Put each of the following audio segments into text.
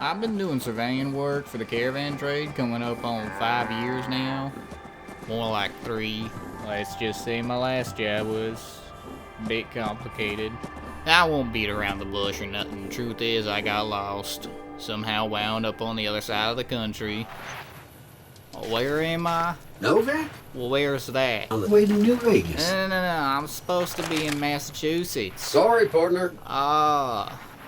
I've been doing surveying work for the caravan trade coming up on 5 years now. More like 3. Let's just say my last job was a bit complicated. I won't beat around the bush or nothing. The truth is, I got lost. Somehow wound up on the other side of the country. Where am I? Nova? Well, where's that? On the way to New Vegas. No. I'm supposed to be in Massachusetts. Sorry, partner.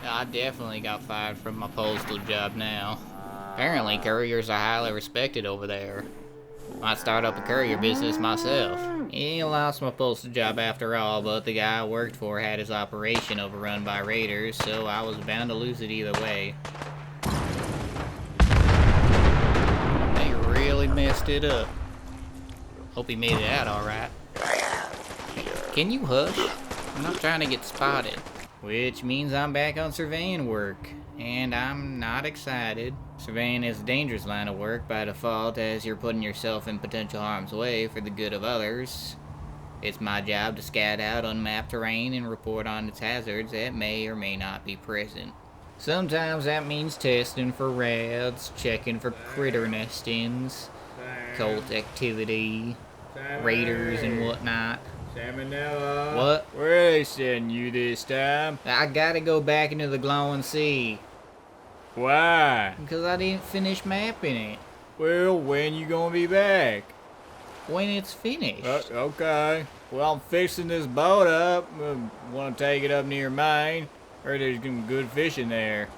I definitely got fired from my postal job now. Apparently, couriers are highly respected over there. Might start up a courier business myself. I lost my postal job after all, but the guy I worked for had his operation overrun by raiders, so I was bound to lose it either way. They really messed it up. Hope he made it out alright. Can you hush? I'm not trying to get spotted. Which means I'm back on surveying work, and I'm not excited. Surveying is a dangerous line of work by default, as you're putting yourself in potential harm's way for the good of others. It's my job to scout out unmapped terrain and report on its hazards that may or may not be present. Sometimes that means testing for rats, checking for critter nestings, cult activity, raiders and whatnot. Salmonella. What? Where are they sending you this time? I gotta go back into the glowing sea. Why? Because I didn't finish mapping it. Well, when you gonna be back? When it's finished. Okay. Well, I'm fixing this boat up. Want to take it up near Maine. Heard there's some good fishing there.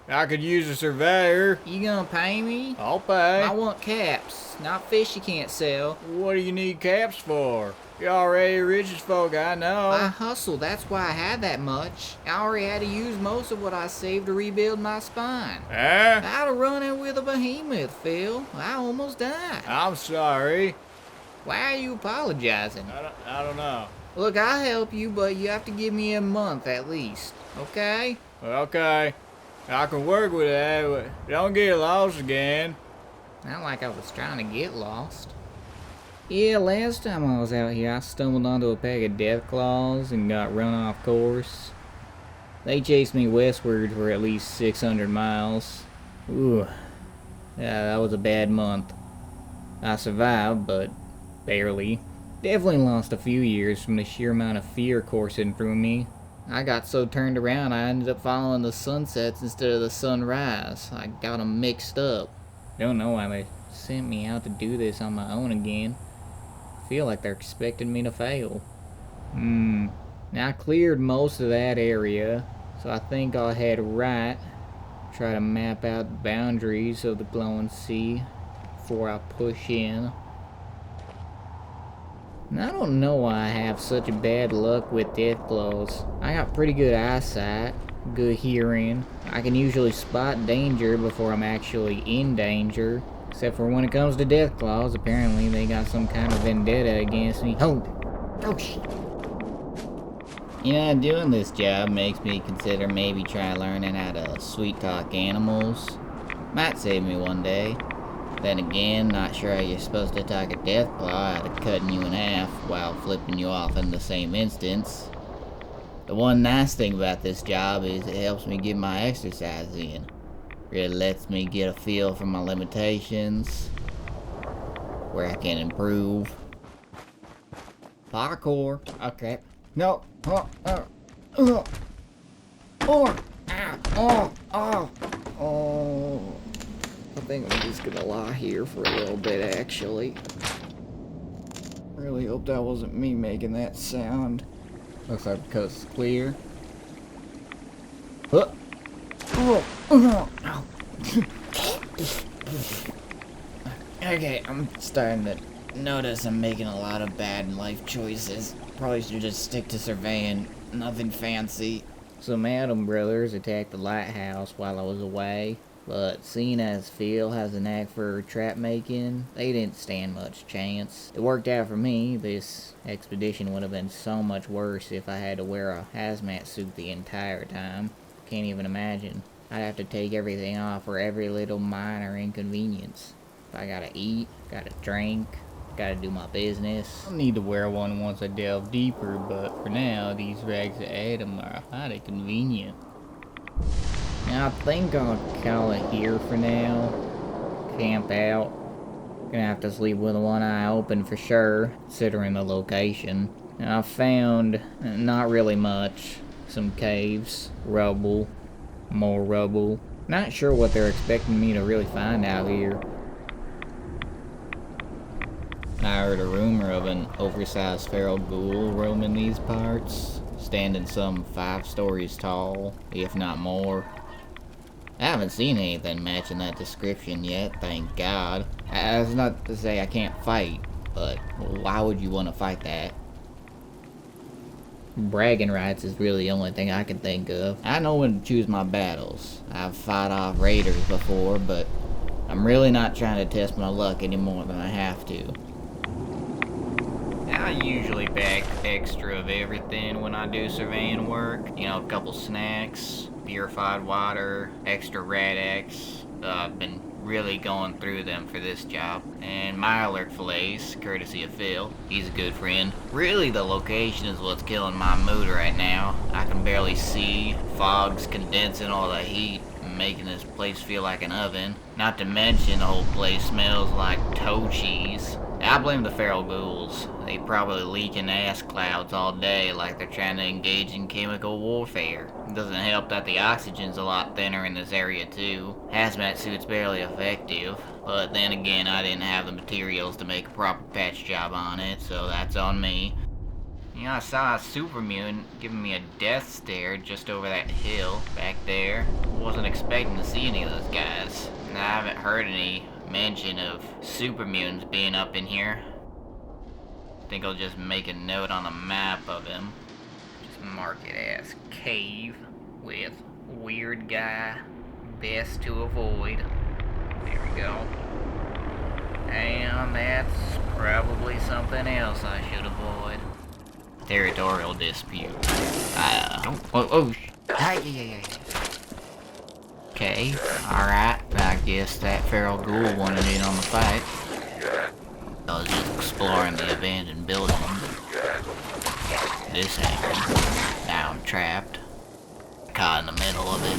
I could use a surveyor. You gonna pay me? I'll pay. I want caps, not fish you can't sell. What do you need caps for? You're already rich as folk, I know. I hustle, that's why I had that much. I already had to use most of what I saved to rebuild my spine. Huh? I'd have run in with a behemoth, Phil. I almost died. I'm sorry. Why are you apologizing? I don't know. Look, I'll help you, but you have to give me a month at least, okay? Okay. I can work with that, but don't get lost again. Not like I was trying to get lost. Yeah, last time I was out here, I stumbled onto a pack of death claws and got run off course. They chased me westward for at least 600 miles. Ooh, yeah, that was a bad month. I survived, but barely. Definitely lost a few years from the sheer amount of fear coursing through me. I got so turned around I ended up following the sunsets instead of the sunrise. I got them mixed up. Don't know why they sent me out to do this on my own again. I feel like they're expecting me to fail. Now I cleared most of that area, so I think I'll head right. Try to map out the boundaries of the glowing sea before I push in. And I don't know why I have such a bad luck with death claws. I got pretty good eyesight, good hearing. I can usually spot danger before I'm actually in danger. Except for when it comes to death claws, apparently they got some kind of vendetta against me. Oh shit. You know, doing this job makes me consider maybe try learning how to sweet talk animals. Might save me one day. Then again, not sure how you're supposed to talk a deathclaw out of cutting you in half while flipping you off in the same instance. The one nice thing about this job is it helps me get my exercise in. Really lets me get a feel for my limitations, where I can improve. Parkour. Okay. No. I think I'm just gonna lie here for a little bit, actually. Really hope that wasn't me making that sound. Looks like the coast is clear. Okay, I'm starting to notice I'm making a lot of bad life choices. Probably should just stick to surveying, nothing fancy. Some Adam brothers attacked the lighthouse while I was away. But seeing as Phil has a knack for trap making, they didn't stand much chance. It worked out for me. This expedition would have been so much worse if I had to wear a hazmat suit the entire time. Can't even imagine. I'd have to take everything off for every little minor inconvenience. If I gotta eat, gotta drink, gotta do my business. I'll need to wear one once I delve deeper, but for now, these rags of Adam are highly convenient. I think I'll call it here for now. Camp out. Gonna have to sleep with one eye open for sure, considering the location. I found not really much. Some caves, rubble, more rubble. Not sure what they're expecting me to really find out here. I heard a rumor of an oversized feral ghoul roaming these parts, standing some 5 stories tall, if not more. I haven't seen anything matching that description yet, thank God. That's not to say I can't fight, but why would you want to fight that? Bragging rights is really the only thing I can think of. I know when to choose my battles. I've fought off raiders before, but I'm really not trying to test my luck any more than I have to. I usually pack extra of everything when I do surveying work. You know, a couple snacks, purified water, extra Rad-X. I've been really going through them for this job. And my alert fillets, courtesy of Phil. He's a good friend. Really, the location is what's killing my mood right now. I can barely see. Fog's condensing all the heat, making this place feel like an oven. Not to mention the whole place smells like toe cheese. I blame the feral ghouls. They probably leaking ass clouds all day like they're trying to engage in chemical warfare. It doesn't help that the oxygen's a lot thinner in this area too. Hazmat suit's barely effective. But then again, I didn't have the materials to make a proper patch job on it, so that's on me. You know, I saw a super mutant giving me a death stare just over that hill back there. Wasn't expecting to see any of those guys. And I haven't heard any mention of super mutants being up in here. Think I'll just make a note on the map of him. Just mark it as cave with weird guy, best to avoid. There we go. And that's probably something else I should avoid. Territorial dispute. Yeah. Okay, alright. I guess that feral ghoul wanted in on the fight. I was just exploring the abandoned building, but this happened. Now I'm trapped. Caught in the middle of it.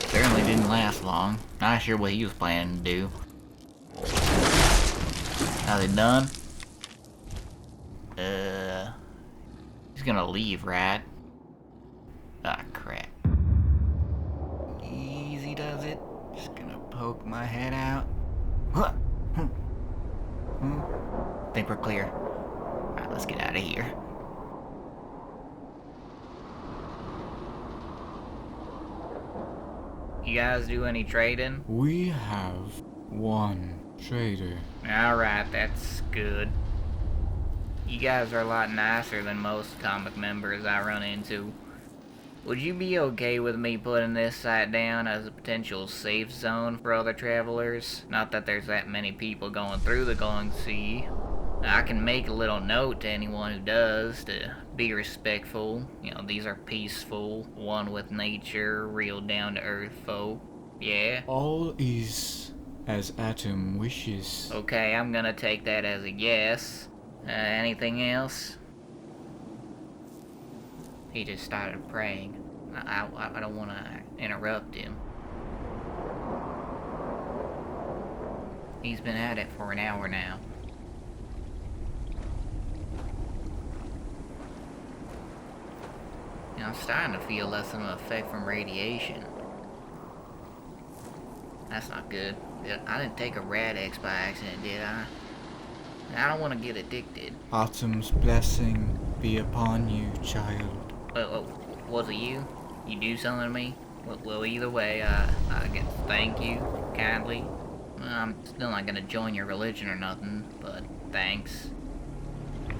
Certainly didn't last long. Not sure what he was planning to do. Are they done? He's gonna leave, right? Ah, crap. Easy does it. Just gonna poke my head out. Think we're clear. Alright, let's get out of here. You guys do any trading? We have one trader. Alright, that's good. You guys are a lot nicer than most comic members I run into. Would you be okay with me putting this site down as a potential safe zone for other travelers? Not that there's that many people going through the Glowing Sea. I can make a little note to anyone who does to be respectful. You know, these are peaceful, one with nature, real down-to-earth folk. Yeah? All is as Atom wishes. Okay, I'm gonna take that as a yes. Anything else? He just started praying. I don't want to interrupt him. He's been at it for an hour now. You know, I'm starting to feel less of an effect from radiation. That's not good. I didn't take a Rad-X by accident, did I? I don't want to get addicted. Atom's blessing be upon you, child. Was it you? You do something to me? Well, either way, I guess thank you, kindly. I'm still not gonna join your religion or nothing, but thanks.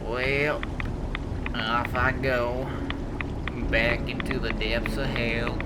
Well, off I go. Back into the depths of hell.